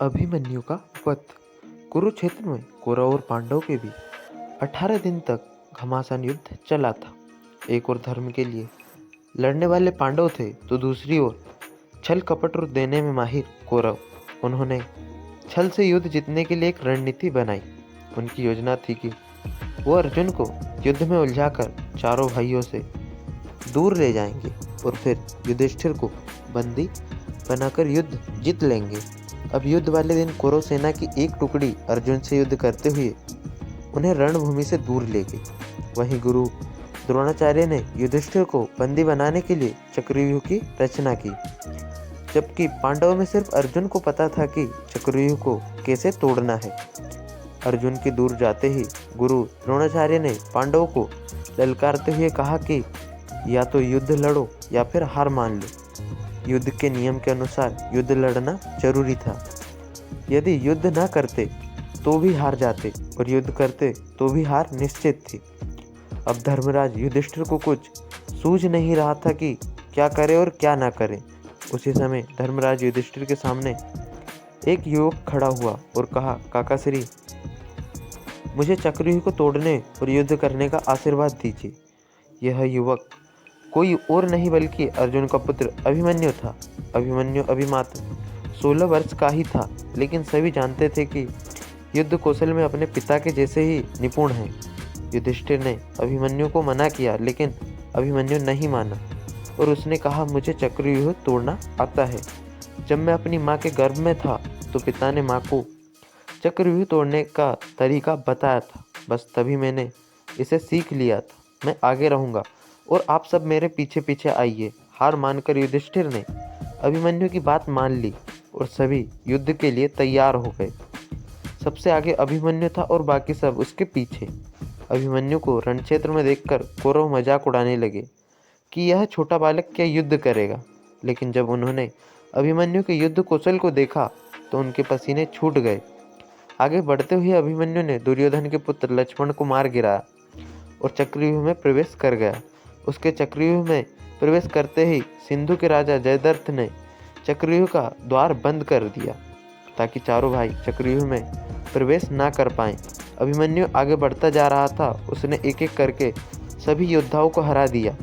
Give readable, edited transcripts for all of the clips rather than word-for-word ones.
अभिमन्यु का वध। कुरुक्षेत्र में कौरव और पांडव के बीच 18 दिन तक घमासान युद्ध चला था। एक और धर्म के लिए लड़ने वाले पांडव थे तो दूसरी ओर छल कपट और देने में माहिर कौरव। उन्होंने छल से युद्ध जीतने के लिए एक रणनीति बनाई। उनकी योजना थी कि वो अर्जुन को युद्ध में उलझाकर चारों भाइयों से दूर ले जाएंगे और फिर युधिष्ठिर को बंदी बनाकर युद्ध जीत लेंगे। अब युद्ध वाले दिन कौरव सेना की एक टुकड़ी अर्जुन से युद्ध करते हुए उन्हें रणभूमि से दूर ले गई। वहीं गुरु द्रोणाचार्य ने युधिष्ठिर को बंदी बनाने के लिए चक्रव्यूह की रचना की, जबकि पांडवों में सिर्फ अर्जुन को पता था कि चक्रव्यूह को कैसे तोड़ना है। अर्जुन के दूर जाते ही गुरु द्रोणाचार्य ने पांडवों को ललकारते हुए कहा कि या तो युद्ध लड़ो या फिर हार मान लो। युद्ध के नियम के अनुसार युद्ध लड़ना जरूरी था। यदि युद्ध न करते तो भी हार जाते और युद्ध करते तो भी हार निश्चित थी। अब धर्मराज युधिष्ठिर को कुछ सूझ नहीं रहा था कि क्या करे और क्या ना करे। उसी समय धर्मराज युधिष्ठिर के सामने एक युवक खड़ा हुआ और कहा, काका श्री, मुझे चक्रव्यूह को तोड़ने और युद्ध करने का आशीर्वाद दीजिए। यह युवक कोई और नहीं बल्कि अर्जुन का पुत्र अभिमन्यु था। अभिमन्यु अभी मात्र 16 वर्ष का ही था, लेकिन सभी जानते थे कि युद्ध कौशल में अपने पिता के जैसे ही निपुण है। युधिष्ठिर ने अभिमन्यु को मना किया, लेकिन अभिमन्यु नहीं माना और उसने कहा, मुझे चक्रव्यूह तोड़ना आता है। जब मैं अपनी माँ के गर्भ में था तो पिता ने माँ को चक्रव्यूह तोड़ने का तरीका बताया था। बस तभी मैंने इसे सीख लिया था। मैं आगे रहूँगा और आप सब मेरे पीछे पीछे आइए। हार मानकर युधिष्ठिर ने अभिमन्यु की बात मान ली और सभी युद्ध के लिए तैयार हो गए। सबसे आगे अभिमन्यु था और बाकी सब उसके पीछे। अभिमन्यु को रणक्षेत्र में देखकर कौरव मजाक उड़ाने लगे कि यह छोटा बालक क्या युद्ध करेगा। लेकिन जब उन्होंने अभिमन्यु के युद्ध कौशल को देखा तो उनके पसीने छूट गए। आगे बढ़ते हुए अभिमन्यु ने दुर्योधन के पुत्र लक्ष्मण को मार गिराया और चक्रव्यूह में प्रवेश कर गया। उसके चक्रव्यूह में प्रवेश करते ही सिंधु के राजा जयद्रथ ने चक्रव्यूह का द्वार बंद कर दिया ताकि चारों भाई चक्रव्यूह में प्रवेश ना कर पाएं। अभिमन्यु आगे बढ़ता जा रहा था। उसने एक एक करके सभी योद्धाओं को हरा दिया,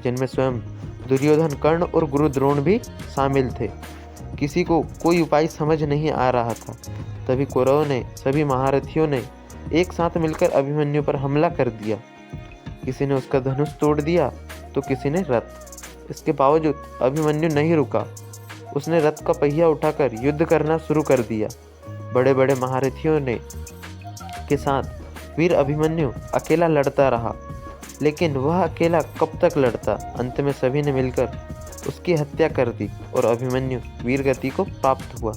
जिनमें स्वयं दुर्योधन, कर्ण और गुरु द्रोण भी शामिल थे। किसी को कोई उपाय समझ नहीं आ रहा था। तभी कौरवों ने सभी महारथियों ने एक साथ मिलकर अभिमन्यु पर हमला कर दिया। किसी ने उसका धनुष तोड़ दिया तो किसी ने रथ। इसके बावजूद अभिमन्यु नहीं रुका। उसने रथ का पहिया उठाकर युद्ध करना शुरू कर दिया। बड़े बड़े महारथियों ने के साथ वीर अभिमन्यु अकेला लड़ता रहा, लेकिन वह अकेला कब तक लड़ता। अंत में सभी ने मिलकर उसकी हत्या कर दी और अभिमन्यु वीर गति को प्राप्त हुआ।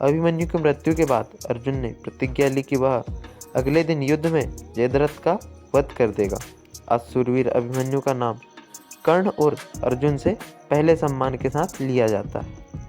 अभिमन्यु की मृत्यु के बाद अर्जुन ने प्रतिज्ञा ली कि वह अगले दिन युद्ध में जयद्रथ का वध कर देगा। आज शूरवीर अभिमन्यु का नाम कर्ण और अर्जुन से पहले सम्मान के साथ लिया जाता है।